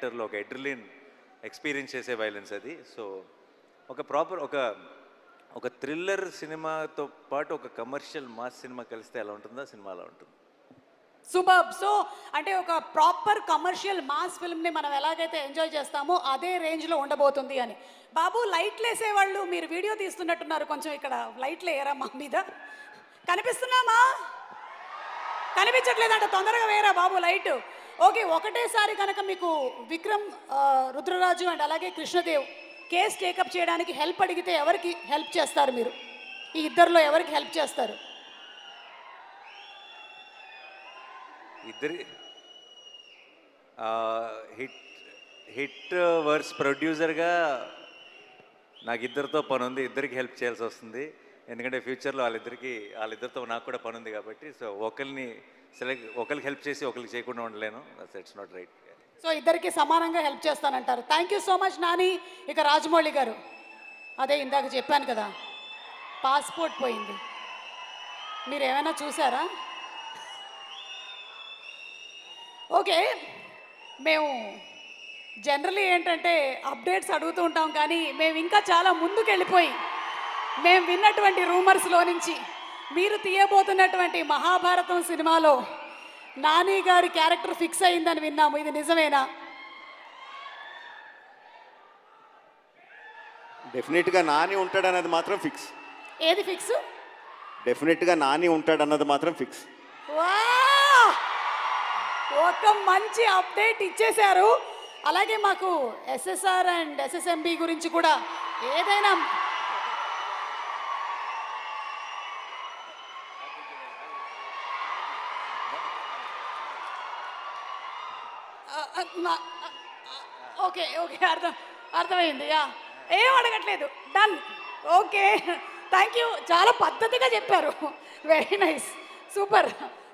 థియేటర్లో ఒక adrenaline experience చేసే వైలెన్స్ అది. సో ఒక ప్రాపర్ ఒక థ్రిల్లర్ సినిమాతో పాటు ఒక కమర్షియల్ మాస్ సినిమా కలిస్తే ఎలా ఉంటుందో సినిమా అలా ఉంటుంది. సూపర్. సో అంటే ఒక ప్రాపర్ కమర్షియల్ మాస్ ఫిల్మ్ని మనం ఎలాగైతే ఎంజాయ్ చేస్తామో అదే రేంజ్లో ఉండబోతుంది అని. బాబు లైట్లు వేసేవాళ్ళు మీరు వీడియో తీస్తున్నట్టున్నారు, కొంచెం ఇక్కడ లైట్లు వేయరా మా మీద? కనిపిస్తున్నామా? కనిపించట్లేదంట, తొందరగా వేయరా బాబు లైట్. ఓకే, ఒకటేసారి కనుక మీకు విక్రమ్ రుద్రరాజు అండ్ అలాగే కృష్ణదేవ్ కేస్ టేకప్ చేయడానికి హెల్ప్ అడిగితే ఎవరికి హెల్ప్ చేస్తారు మీరు? ఈ ఇద్దరిలో ఎవరికి హెల్ప్ చేస్తారు? ఇద్దరి హిట్ వర్స్ ప్రొడ్యూసర్గా నాకు ఇద్దరితో పని ఉంది, ఇద్దరికి హెల్ప్ చేయాల్సి వస్తుంది. ఎందుకంటే ఫ్యూచర్లో వాళ్ళిద్దరితో నాకు కూడా పని ఉంది కాబట్టి. సో ఒకరికి హెల్ప్ చేసి ఒకరికి చేయకుండా ఉండలేను. It's not right. సో ఇద్దరికి సమానంగా హెల్ప్ చేస్తానంటారు. Thank you so much Nani. ఇక రాజమౌళి గారు, అదే ఇందాక చెప్పాను కదా, పాస్పోర్ట్ పోయింది, మీరు ఏమైనా చూసారా? ఓకే, మేము జనరలీ ఏంటంటే అప్డేట్స్ అడుగుతూ ఉంటాం, కానీ మేము ఇంకా చాలా ముందుకు వెళ్ళిపోయి మేము విన్నటువంటి రూమర్స్లో నుంచి మీరు తీయబోతున్నటువంటి మహాభారతం సినిమాలో నాని గారి క్యారెక్టర్ ఫిక్స్ అయిందని విన్నాము, ఇది నిజమేనా? డెఫినెట్గా నాని ఉంటాడన్నది మాత్రం ఫిక్స్. ఏది ఫిక్స్? డెఫినెట్గా నాని ఉంటాడన్నది మాత్రం ఫిక్స్. ఒక మంచి అప్డేట్ ఇచ్చేశారు. అలాగే మాకు ఎస్ఎస్ఆర్ అండ్ ఎస్ఎస్ఎంబి గురించి కూడా ఏదైనా ఓకే ఓకే అర్థమైంది. ఏం అడగట్లేదు, డన్. ఓకే, థ్యాంక్ యూ, చాలా పద్ధతిగా చెప్పారు. Very nice, super,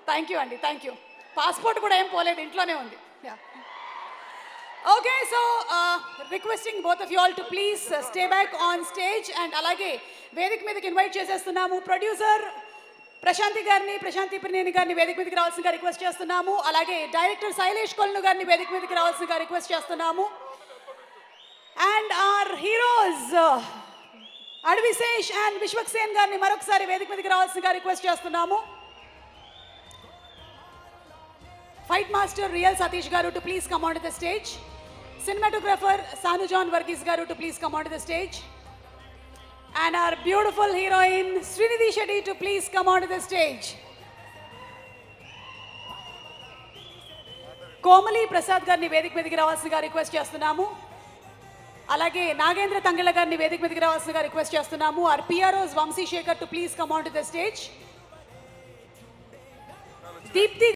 thank you అండి, థ్యాంక్ యూ. పాస్పోర్ట్ కూడా ఏం పోలేదు, ఇంట్లోనే ఉంది. Okay, so requesting both of you all to please stay back on stage. And అలాగే వేదిక మీదకి ఇన్వైట్ చేసేస్తున్నాము ప్రొడ్యూసర్ ప్రశాంతి పినేని గారిని వేదిక మీదకి రావాల్సిందిగా రిక్వెస్ట్ చేస్తున్నాము. అలాగే డైరెక్టర్ శైలేష్ కొల్ను గారిని వేదిక మీదకి రావాల్సిందిగా రిక్వెస్ట్ చేస్తున్నాము. And are heroes Adivi Sesh and Vishwaksen గారిని మరొకసారి వేదిక మీదకి రావాల్సిందిగా రిక్వెస్ట్ చేస్తున్నాము. ఫైట్ మాస్టర్ రియల్ సతీష్ గారు to please come on to the stage. Cinematographer Sanu John Varghese గారు to please come onto the stage. And our beautiful heroine Srinidhi Shetty to please come onto the stage. Komali Prasad గారిని వేదిక మీదకి రావాల్సిందిగా రిక్వెస్ట్ చేస్తున్నాము. అలాగే నాగేంద్ర తంగళ్ళ గారిని వేదిక మీదకి రావాల్సిందిగా రిక్వెస్ట్ చేస్తున్నాము. our PROs Vamsi Shekhar to please come onto the stage. Deepti